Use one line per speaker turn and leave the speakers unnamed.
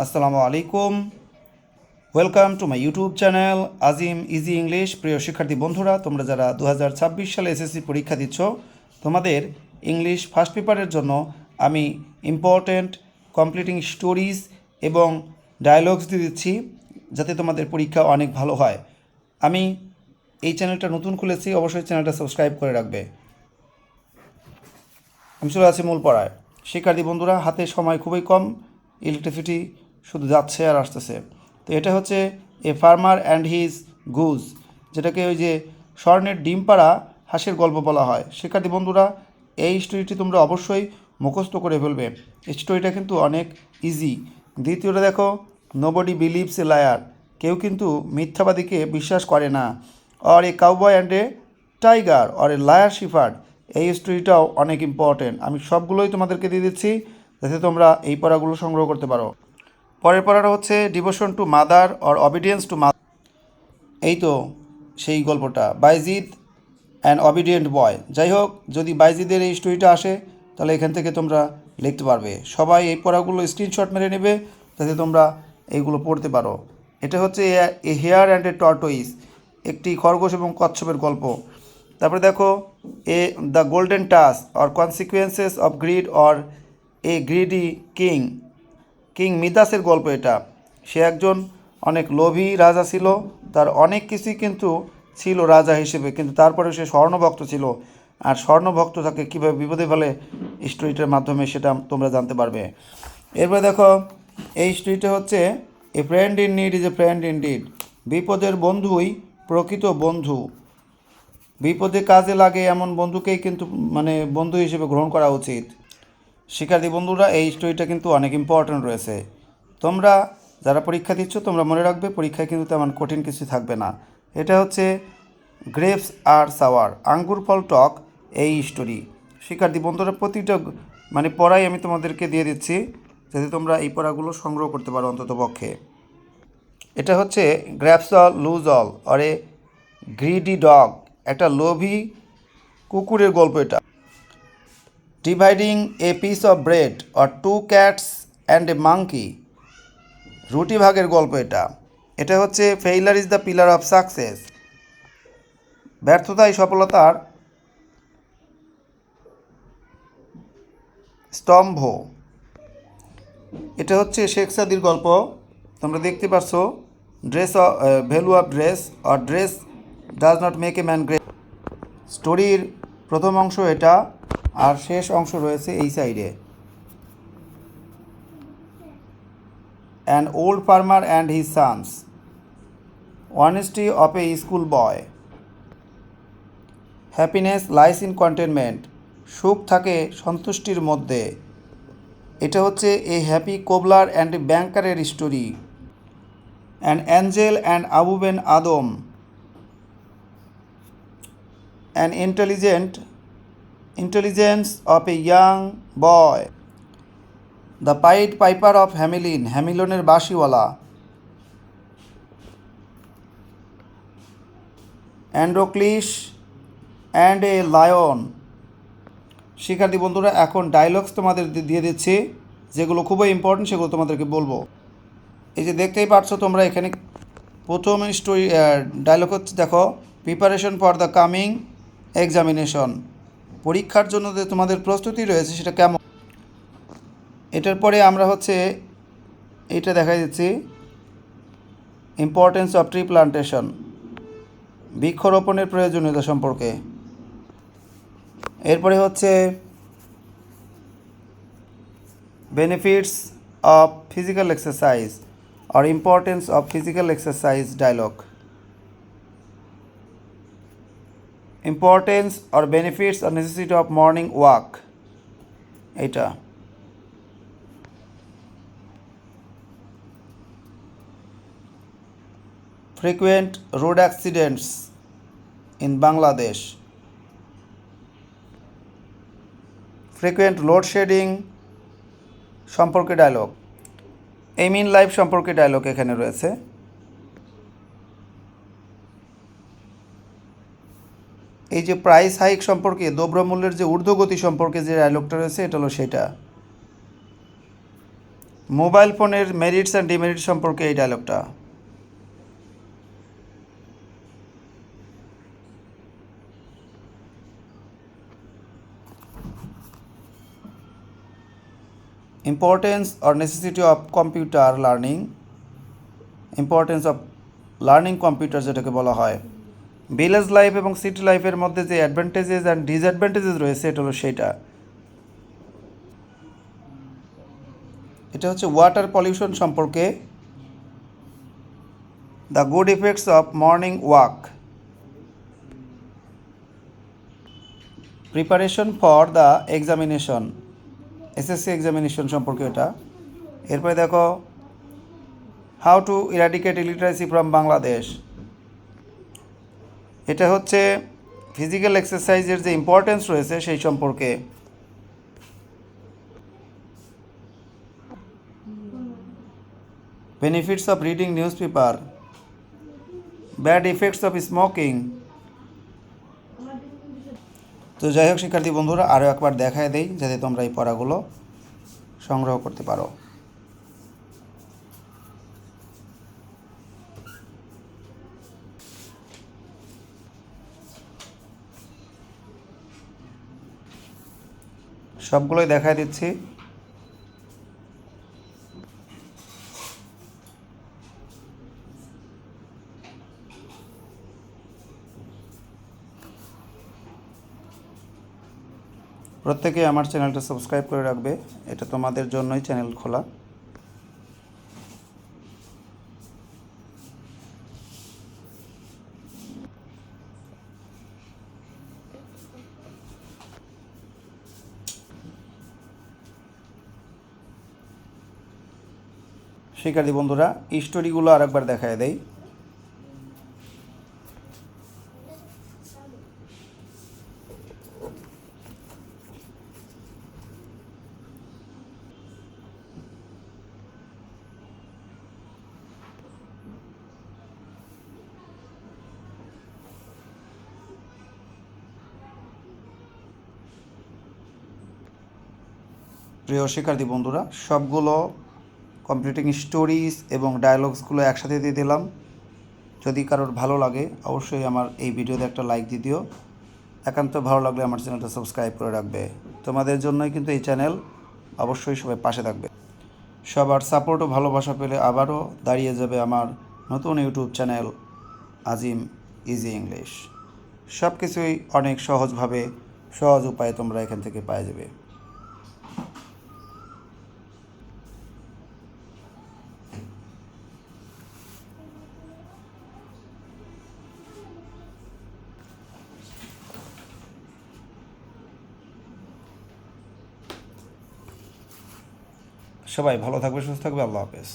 আসসালামু আলাইকুম। Welcome to my YouTube channel Azim easy English. প্রিয় শিক্ষার্থী বন্ধুরা, তোমরা যারা 2026 সালে এসএসসি পরীক্ষা দিচ্ছ, তোমাদের ইংলিশ ফার্স্ট পেপারের জন্য আমি ইম্পর্ট্যান্ট কমপ্লিটিং স্টোরিজ এবং ডায়ালগস দিয়ে দিচ্ছি, যাতে তোমাদের পরীক্ষা অনেক ভালো হয়। আমি এই চ্যানেলটা নতুন খুলেছি, অবশ্যই চ্যানেলটা সাবস্ক্রাইব করে রাখবে। আমি চলে আছি মূল পড়ায়। শিক্ষার্থী বন্ধুরা, হাতে সময় খুবই কম, ইলেকট্রিসিটি শুধু যাচ্ছে আর আসতেছে। তো এটা হচ্ছে a farmer and his goose, যেটাকে ওই যে স্বর্ণের ডিম পাড়া হাঁসের গল্প বলা হয়। শিক্ষার্থী বন্ধুরা, এই স্টোরিটি তোমরা অবশ্যই মুখস্থ করে ফেলবে। এই স্টোরিটা কিন্তু অনেক ইজি। দ্বিতীয়টা দেখো, নোবডি বিলিভস এ লায়ার, কেউ কিন্তু মিথ্যাবাদীকে বিশ্বাস করে না। Or a cowboy and a tiger or a liar shepherd, এই স্টোরিটাও অনেক ইম্পর্টেন্ট। আমি সবগুলোই তোমাদেরকে দিয়ে দিচ্ছি, যাতে তোমরা এই পড়াগুলো সংগ্রহ করতে পারো। পরের পড়াটা হচ্ছে devotion to mother or obedience to mother. এই তো সেই গল্পটা, বাইজিদ অ্যান্ড অবিডিয়েন্ট বয়। যাই হোক, যদি বাইজিদের এই স্টোরিটা আসে, তাহলে এখান থেকে তোমরা লিখতে পারবে। সবাই এই পড়াগুলো স্ক্রিনশট মেরে নেবে, যাতে তোমরা এইগুলো পড়তে পারো। এটা হচ্ছে এ হেয়ার অ্যান্ড এ টর্টোইস, একটি খরগোশ এবং কচ্ছপের গল্প। তারপরে দেখো, a the golden touch or consequences of greed or a greedy king, king মিদাসের গল্প এটা। সে একজন অনেক লোভী রাজা ছিল, তার অনেক কিছুই কিন্তু ছিল রাজা হিসেবে, কিন্তু তারপরে সে স্বর্ণভক্ত ছিল। আর স্বর্ণভক্ত তাকে কীভাবে বিপদে ফেলে, স্টোরিটার মাধ্যমে সেটা তোমরা জানতে পারবে। এরপরে দেখো, এই স্টোরিটা হচ্ছে a friend in need is a friend in deed, বিপদের বন্ধুই প্রকৃত বন্ধু। বিপদে কাজে লাগে এমন বন্ধুকেই কিন্তু বন্ধু হিসেবে গ্রহণ করা উচিত। শিক্ষার্থী বন্ধুরা, এই স্টোরিটা কিন্তু অনেক ইম্পর্ট্যান্ট রয়েছে। তোমরা যারা পরীক্ষা দিচ্ছ, তোমরা মনে রাখবে, পরীক্ষায় কিন্তু তেমন কঠিন কিছু থাকবে না। এটা হচ্ছে গ্রেপস আর সাওয়ার, আঙ্গুর ফল টক, এই স্টোরি। শিক্ষার্থী বন্ধুরা, প্রতিটা পড়াই আমি তোমাদেরকে দিয়ে দিচ্ছি, যাতে তোমরা এই পড়াগুলো সংগ্রহ করতে পারো অন্তত পক্ষে। এটা হচ্ছে grasp all lose all or a greedy dog, একটা লোভী কুকুরের গল্প এটা। Dividing a piece of bread or two cats and a monkey, রুটি ভাগের গল্প এটা। এটা হচ্ছে failure is the pillar of success, ব্যর্থতাই সফলতার স্তম্ভ। এটা হচ্ছে শেখ সাদির গল্প। তোমরা দেখতে পারছো, dress value of dress or dress does not make a man great. স্টোরির প্রথম অংশ এটা, আর শেষ অংশ রয়েছে এই সাইডে। An old farmer and his sons, honesty of a school boy, happiness lies in contentment, সুখ থাকে সন্তুষ্টির মধ্যে। এটা হচ্ছে এ হ্যাপি কোবলার অ্যান্ড ব্যাংকারের story. An angel and Abou Ben Adhem, an intelligence of a young boy, the pied piper of Hamelin, হ্যামিলনের বাঁশিওয়ালা, Androcles and a lion. শিক্ষার্থী বন্ধুরা, এখন ডায়লগস তোমাদের দিয়ে দিচ্ছি, যেগুলো খুবই ইম্পর্টেন্ট, সেগুলো তোমাদেরকে বলবো। এই যে দেখতেই পারছো তোমরা, এখানে প্রথম স্টোরি ডায়লগ হচ্ছে, দেখো, preparation for the coming examination, পরীক্ষার জন্য যে তোমাদের প্রস্তুতি রয়েছে সেটা কেমন। এটার পরে আমরা হচ্ছে এইটা দেখা দিচ্ছি, ইম্পর্টেন্স অফ ট্রি প্লান্টেশন, বৃক্ষরোপণের প্রয়োজনীয়তা সম্পর্কে। এরপরে হচ্ছে benefits of physical exercise or importance of physical exercise dialogue, importance or benefits or necessity of morning walk, এটা। frequent road accidents in Bangladesh, frequent load shedding সম্পর্কে ডায়লগ, এম ইন লাইফ সম্পর্কে dialogue এখানে রয়েছে। এই যে price hike সম্পর্কে, দ্রব্যমূল্যের যে ঊর্ধ্বগতি সম্পর্কে যে ডায়লগটা রয়েছে, এটা হলো সেটা। মোবাইল ফোনের মেরিটস অ্যান্ড ডিমেরিটস সম্পর্কে এই ডায়লগটা। Importance or necessity of computer learning, importance of learning computer যেটাকে বলা হয়। ভিলেজ লাইফ এবং সিটি লাইফের মধ্যে যে অ্যাডভান্টেজেস অ্যান্ড ডিসঅ্যাডভান্টেজেস রয়েছে এটা হলো সেইটা। এটা হচ্ছে ওয়াটার পলিউশন সম্পর্কে, the good effects of morning walk, preparation for the examination, SSC examination সম্পর্কে এটা। এরপরে দেখো how to eradicate illiteracy from Bangladesh, এটা হচ্ছে ফিজিক্যাল এক্সারসাইজের যে ইম্পর্টেন্স রয়েছে সেই সম্পর্কে। Benefits of reading news paper, bad effects of smoking. তো যাই হোক শিক্ষার্থী বন্ধুরা, আরও একবার দেখায় দেই যাতে তোমরা এই পড়াগুলো সংগ্রহ করতে পারো। সবগুলোই দেখায় দিচ্ছি। প্রত্যেকে আমার চ্যানেলটা সাবস্ক্রাইব করে রাখবে, এটা তোমাদের জন্যই চ্যানেল খোলা। শিক্ষার্থী বন্ধুরা, স্টোরিগুলো আরেকবার দেখায় দেই। প্রিয় শিক্ষার্থী বন্ধুরা, সবগুলো কমপ্লিটিং স্টোরিজ এবং ডায়ালগসগুলো একসাথে দিয়ে দিলাম। যদি কারোর ভালো লাগে অবশ্যই আমার এই ভিডিওতে একটা লাইক দিয়ে দিও। একান্ত ভালো লাগলে আমার চ্যানেলটা সাবস্ক্রাইব করে রাখবে। তোমাদের জন্যই কিন্তু এই চ্যানেল, অবশ্যই সবাই পাশে থাকবে। সবার সাপোর্ট ও ভালোবাসা পেলে আবারও দাঁড়িয়ে যাবে আমার নতুন ইউটিউব চ্যানেল আজিম ইজি ইংলিশ। সব কিছুই অনেক সহজভাবে, সহজ উপায়ে তোমরা এখান থেকে পেয়ে যাবে। সবাই ভালো থাকবে, সুস্থ থাকবে। আল্লাহ হাফেজ।